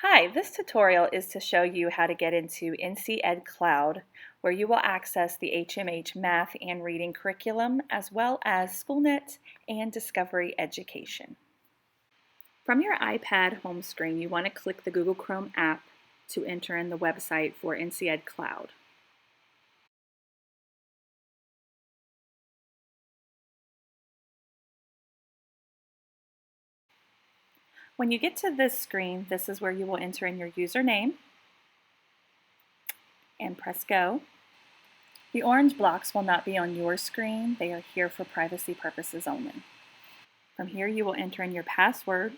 Hi, this tutorial is to show you how to get into Ncedcloud, where you will access the HMH math and reading curriculum, as well as SchoolNet and Discovery Education. From your iPad home screen, you want to click the Google Chrome app to enter in the website for Ncedcloud. When you get to this screen, this is where you will enter in your username and press go. The orange blocks will not be on your screen. They are here for privacy purposes only. From here, you will enter in your password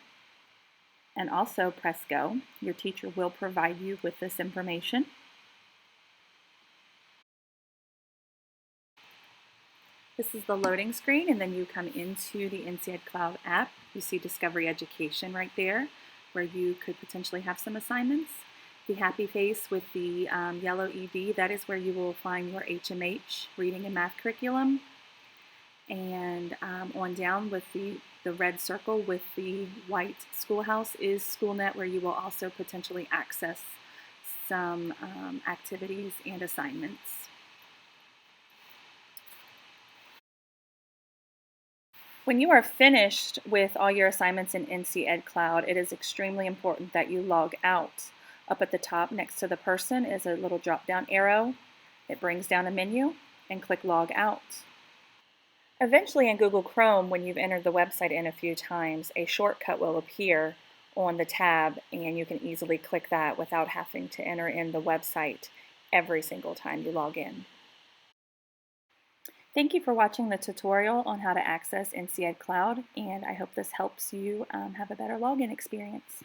and also press go. Your teacher will provide you with this information. This is the loading screen, and then you come into the Ncedcloud app. You see Discovery Education right there, where you could potentially have some assignments. The happy face with the yellow ED, that is where you will find your HMH reading and math curriculum. And on down with the red circle with the white schoolhouse is SchoolNet, where you will also potentially access some activities and assignments. When you are finished with all your assignments in Ncedcloud, it is extremely important that you log out. Up at the top next to the person is a little drop-down arrow. It brings down a menu, and click Log Out. Eventually in Google Chrome, when you've entered the website in a few times, a shortcut will appear on the tab, and you can easily click that without having to enter in the website every single time you log in. Thank you for watching the tutorial on how to access Ncedcloud, and I hope this helps you have a better login experience.